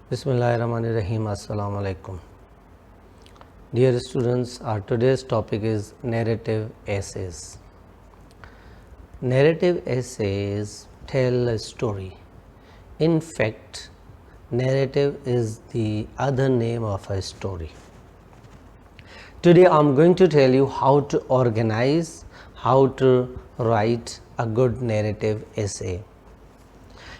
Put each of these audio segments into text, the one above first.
Bismillahirrahmanirrahim. Assalamu alaikum. Dear students, our today's topic is narrative essays. Narrative essays tell a story. In fact, narrative is the other name of a story. Today I am going to tell you how to organize, how to write a good narrative essay.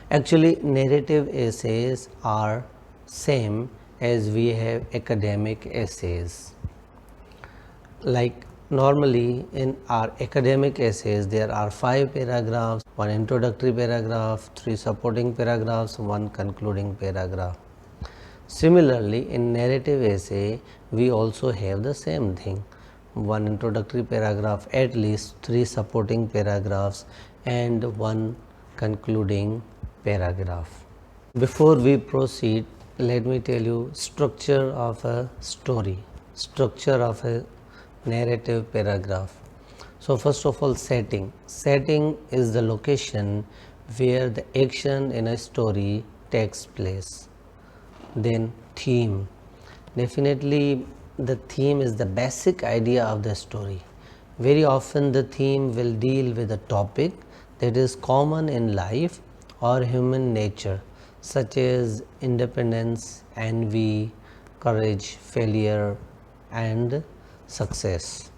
Actually, narrative essays are same as we have academic essays. Like normally in our academic essays there are 5 paragraphs, 1 introductory paragraph, 3 supporting paragraphs, 1 concluding paragraph. Similarly, in narrative essay we also have the same thing, 1 introductory paragraph, at least 3 supporting paragraphs and 1 concluding paragraph. Before we proceed, let me tell you structure of a story, structure of a narrative paragraph. So first of all, setting. Setting is the location where the action in a story takes place. Then theme. Definitely the theme is the basic idea of the story. Very often the theme will deal with a topic that is common in life or human nature, such as independence, envy, courage, failure and success.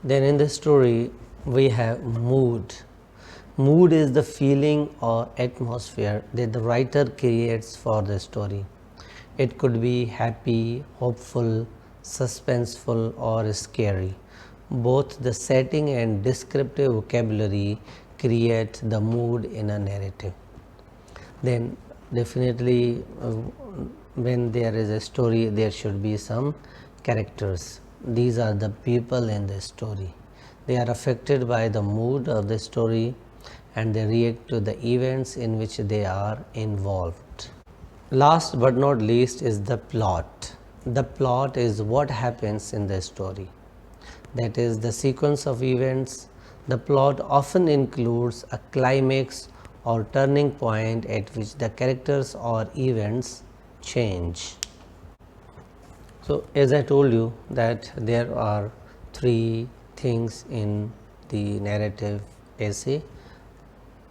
Then in the story we have mood. Mood is the feeling or atmosphere that the writer creates for the story. It could be happy, hopeful, suspenseful or scary. Both the setting and descriptive vocabulary create the mood in a narrative. Then definitely when there is a story there should be some characters. These are the people in the story. They are affected by the mood of the story and they react to the events in which they are involved. Last but not least is the plot. The plot is what happens in the story. That is the sequence of events. The plot often includes a climax or turning point at which the characters or events change. So as I told you that there are 3 things in the narrative essay.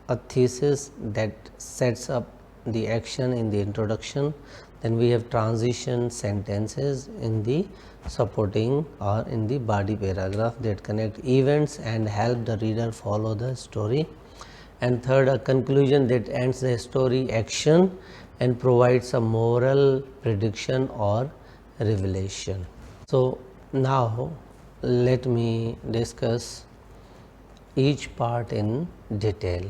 A thesis that sets up the action in the introduction, then we have transition sentences in the supporting or in the body paragraph that connect events and help the reader follow the story, and third, a conclusion that ends the story action and provides a moral prediction or revelation. So now let me discuss each part in detail.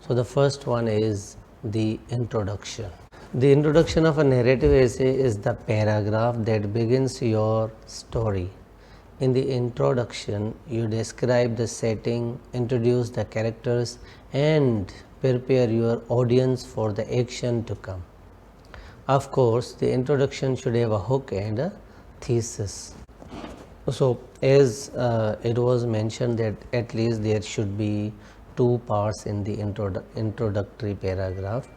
So the first one is the introduction. The introduction of a narrative essay is the paragraph that begins your story. In the introduction, you describe the setting, introduce the characters, and prepare your audience for the action to come. Of course, the introduction should have a hook and a thesis. So, as it was mentioned that at least there should be 2 parts in the introductory paragraph.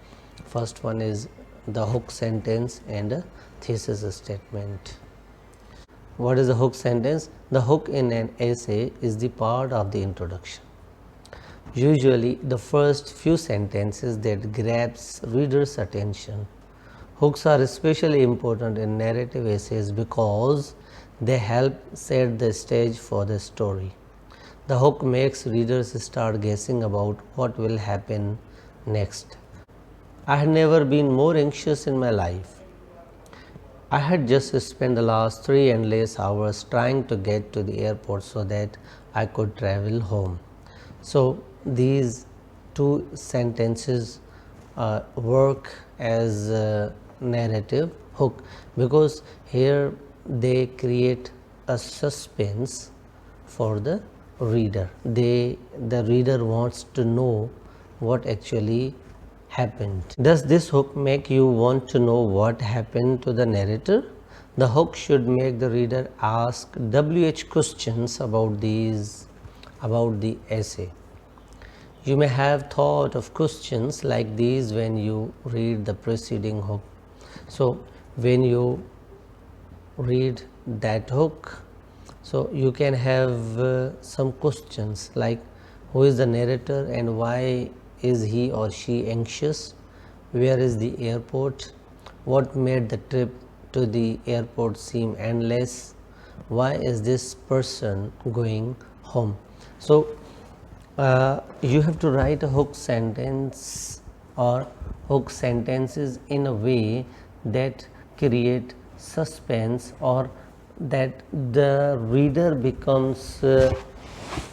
First one is the hook sentence and a thesis statement. What is the hook sentence? The hook in an essay is the part of the introduction. Usually the first few sentences that grabs reader's attention. Hooks are especially important in narrative essays because they help set the stage for the story. The hook makes readers start guessing about what will happen next. I had never been more anxious in my life. I had just spent the last 3 endless hours trying to get to the airport so that I could travel home. So these 2 sentences work as a narrative hook because here they create a suspense for the reader. The reader wants to know what actually happened. Does this hook make you want to know what happened to the narrator? The hook should make the reader ask WH questions about the essay. You may have thought of questions like these when you read the preceding hook. So when you read that hook, so you can have some questions like, who is the narrator and why is he or she anxious, where is the airport, what made the trip to the airport seem endless, why is this person going home. So you have to write a hook sentence or hook sentences in a way that create suspense, or that the reader becomes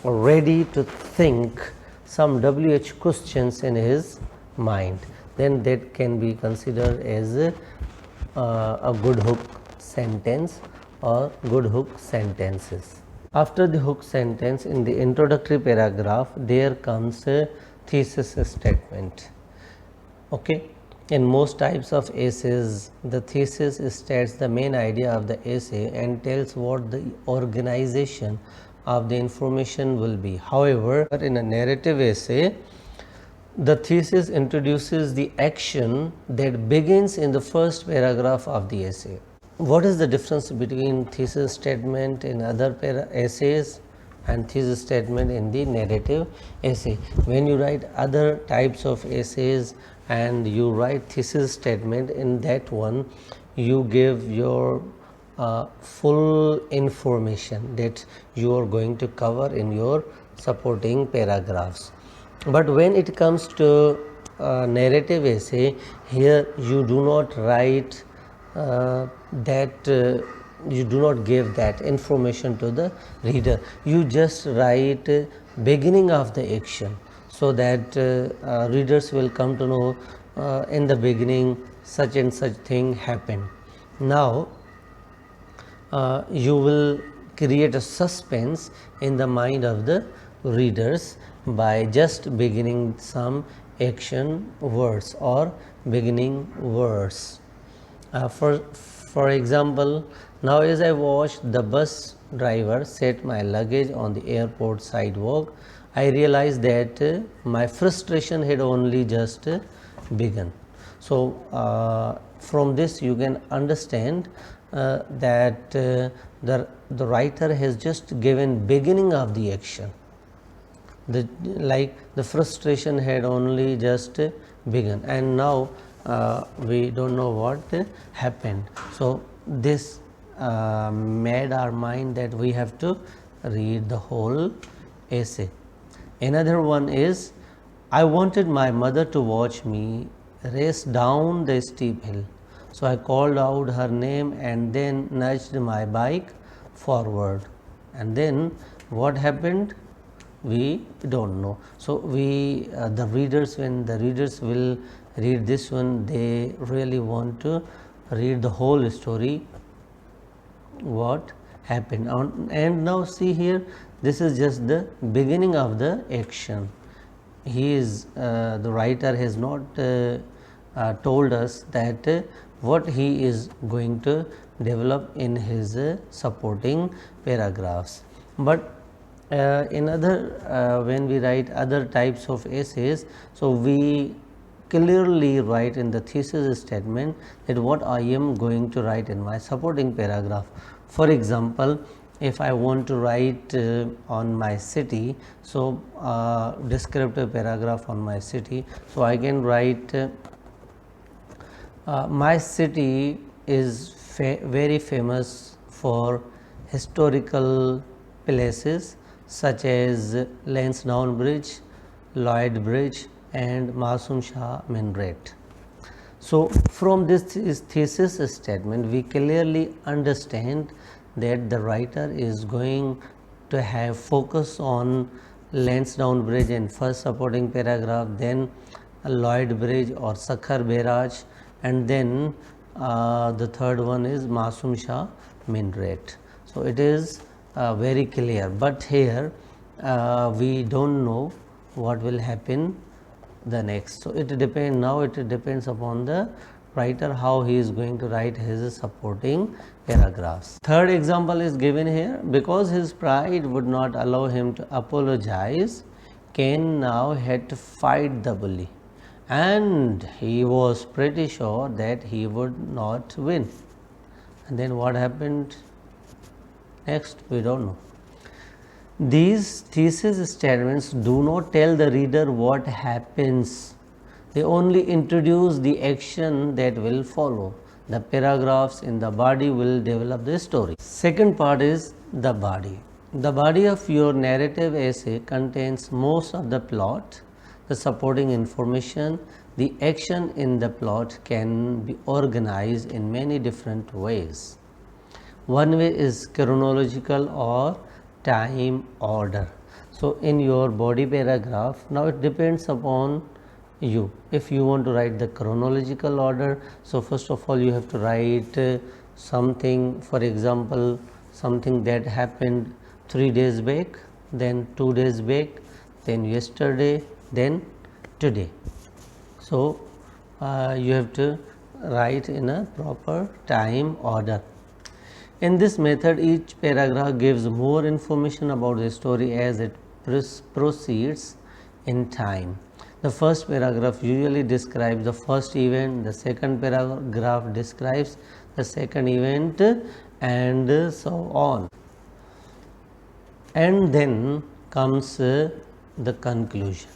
ready to think some WH questions in his mind. Then that can be considered as a good hook sentence or good hook sentences. After the hook sentence, in the introductory paragraph, there comes a thesis statement. Okay. In most types of essays, the thesis states the main idea of the essay and tells what the organization of the information will be. However, in a narrative essay, the thesis introduces the action that begins in the first paragraph of the essay. What is the difference between thesis statement in other essays and thesis statement in the narrative essay? When you write other types of essays and you write thesis statement, in that one you give your full information that you are going to cover in your supporting paragraphs. But when it comes to narrative essay, here you do not write you do not give that information to the reader. You just write beginning of the action, so that readers will come to know in the beginning such and such thing happened. Now you will create a suspense in the mind of the readers by just beginning some action words or beginning words. For example, now as I watched the bus driver set my luggage on the airport sidewalk, I realized that my frustration had only just begun. So from this you can understand that the writer has just given beginning of the action. Like the frustration had only just begun, and now we don't know what happened. So this made our mind that we have to read the whole essay. Another one is, I wanted my mother to watch me race down the steep hill. So I called out her name and then nudged my bike forward. And then what happened? We don't know. So the readers, when the readers will read this one, they really want to read the whole story, what happened. And now see here, this is just the beginning of the action. The writer has not told us that what he is going to develop in his supporting paragraphs. But when we write other types of essays, so we clearly write in the thesis statement that what I am going to write in my supporting paragraph. For example, if I want to write on my city, so descriptive paragraph on my city, so I can write my city is very famous for historical places such as Lansdowne Bridge, Lloyd Bridge and Masum Shah Minaret. So from this thesis statement, we clearly understand that the writer is going to have focus on Lansdowne Bridge in first supporting paragraph, then Lloyd Bridge or Sakhar Beraj, and then the third one is Masum Shah Minaret. So it is very clear, but here we don't know what will happen the next. So it depends upon the writer how he is going to write his supporting paragraphs. Third example is given here. Because his pride would not allow him to apologize, Cain now had to fight the bully. and he was pretty sure that he would not win. And then what happened next, we don't know. These thesis statements do not tell the reader what happens, they only introduce the action that will follow. The paragraphs in the body will develop the story. Second part is the body. The body of your narrative essay contains most of the plot, the supporting information. The action in the plot can be organized in many different ways. One way is chronological or time order. So in your body paragraph, now it depends upon you. If you want to write the chronological order, so first of all you have to write something, for example, something that happened 3 days back, then 2 days back, then yesterday, then today. So you have to write in a proper time order. In this method, each paragraph gives more information about the story as it proceeds in time. The first paragraph usually describes the first event, the second paragraph describes the second event, and so on. And then comes the conclusion.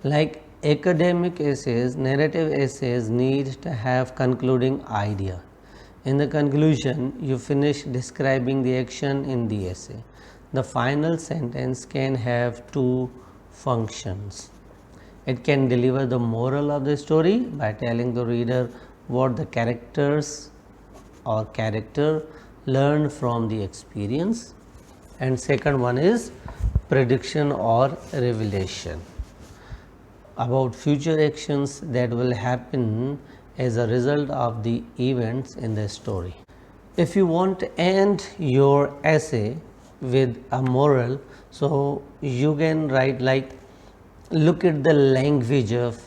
Like academic essays, narrative essays need to have concluding idea. In the conclusion, you finish describing the action in the essay. The final sentence can have two functions. It can deliver the moral of the story by telling the reader what the characters or character learned from the experience. And second one is prediction or revelation about future actions that will happen as a result of the events in the story. If you want to end your essay with a moral, so you can write like, look at the language of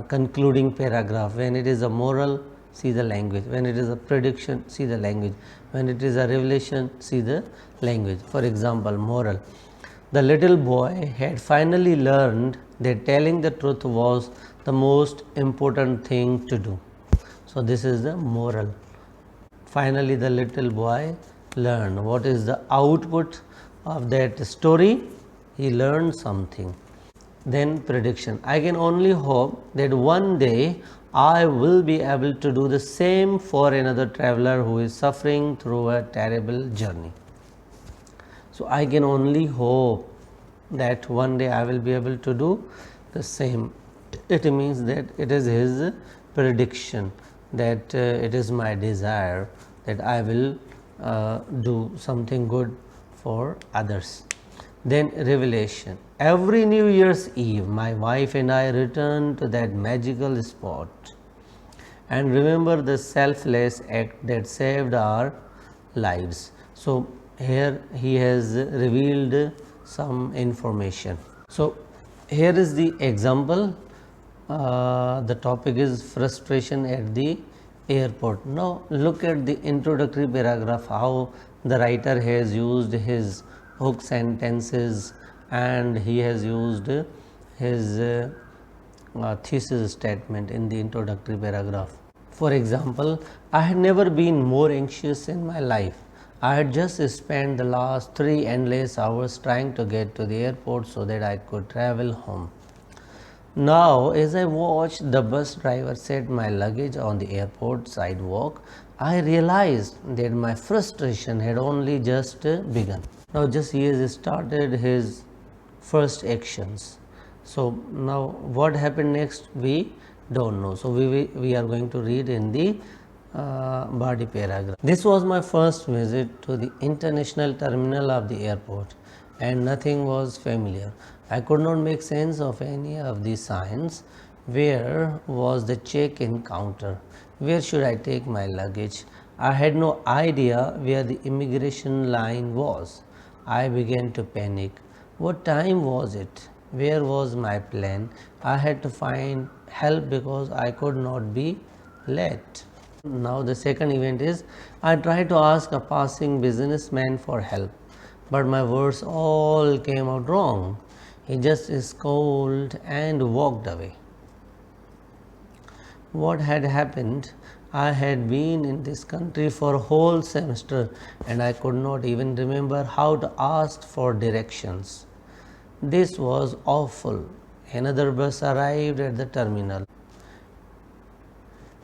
concluding paragraph. When it is a moral, see the language. When it is a prediction, see the language. When it is a revelation, see the language. For example, moral. The little boy had finally learned that telling the truth was the most important thing to do. So this is the moral. Finally, the little boy learned. What is the output of that story? He learned something. Then prediction. I can only hope that one day I will be able to do the same for another traveler who is suffering through a terrible journey. So I can only hope that one day I will be able to do the same. It means that it is his prediction, that it is my desire that I will do something good for others. Then revelation. Every New Year's Eve, my wife and I return to that magical spot and remember the selfless act that saved our lives. So here he has revealed some information. So here is the example. The topic is frustration at the airport. Now look at the introductory paragraph, how the writer has used his hook sentences and he has used his thesis statement in the introductory paragraph. For example, I had never been more anxious in my life. I had just spent the last 3 endless hours trying to get to the airport so that I could travel home. Now, as I watched the bus driver set my luggage on the airport sidewalk, I realized that my frustration had only just begun. Now, just he has started his first actions. So, now what happened next, we don't know. So, we are going to read in the body paragraph. This was my first visit to the international terminal of the airport, and nothing was familiar. I could not make sense of any of the signs. Where was the check-in counter? Where should I take my luggage? I had no idea where the immigration line was. I began to panic. What time was it? Where was my plane? I had to find help because I could not be late. Now the second event is, I tried to ask a passing businessman for help, but my words all came out wrong. He just scowled and walked away. What had happened? I had been in this country for a whole semester and I could not even remember how to ask for directions. This was awful. Another bus arrived at the terminal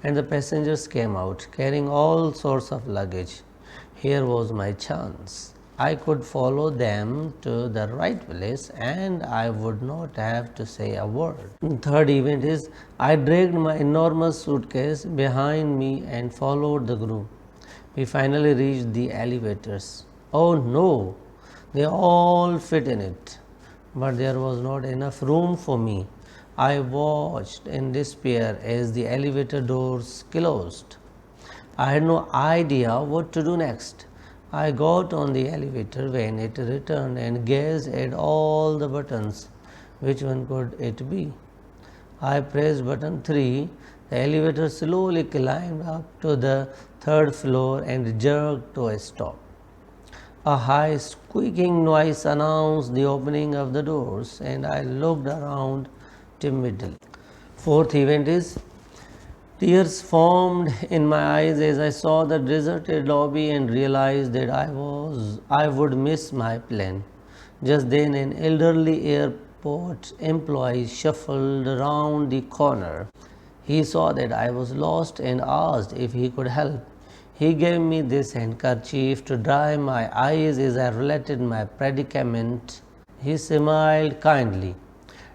and the passengers came out carrying all sorts of luggage. Here was my chance. I could follow them to the right place and I would not have to say a word. Third event is I dragged my enormous suitcase behind me and followed the group. We finally reached the elevators. Oh no, they all fit in it, but there was not enough room for me. I watched in despair as the elevator doors closed. I had no idea what to do next. I got on the elevator when it returned and gazed at all the buttons. Which one could it be? I pressed button 3. The elevator slowly climbed up to the third floor and jerked to a stop. A high squeaking noise announced the opening of the doors, and I looked around timidly. Fourth event is tears formed in my eyes as I saw the deserted lobby and realized that I would miss my plane. Just then an elderly airport employee shuffled around the corner. He saw that I was lost and asked if he could help. He gave me this handkerchief to dry my eyes as I related my predicament. He smiled kindly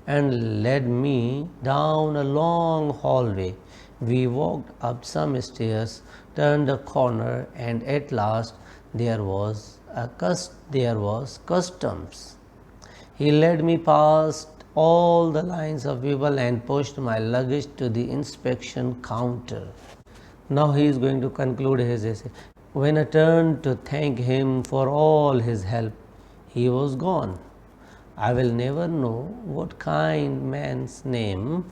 and led me down a long hallway. We walked up some stairs, turned a corner, and at last there was customs. He led me past all the lines of people and pushed my luggage to the inspection counter. Now he is going to conclude his essay. When I turned to thank him for all his help, he was gone. I will never know what kind man's name,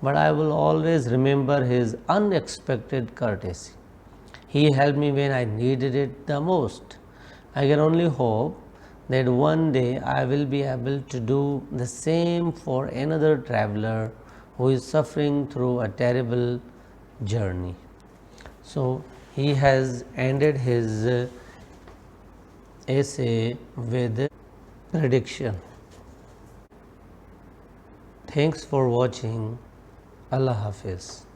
but I will always remember his unexpected courtesy. He helped me when I needed it the most. I can only hope that one day I will be able to do the same for another traveler who is suffering through a terrible journey. So he has ended his essay with prediction. Thanks for watching. Allah Hafiz.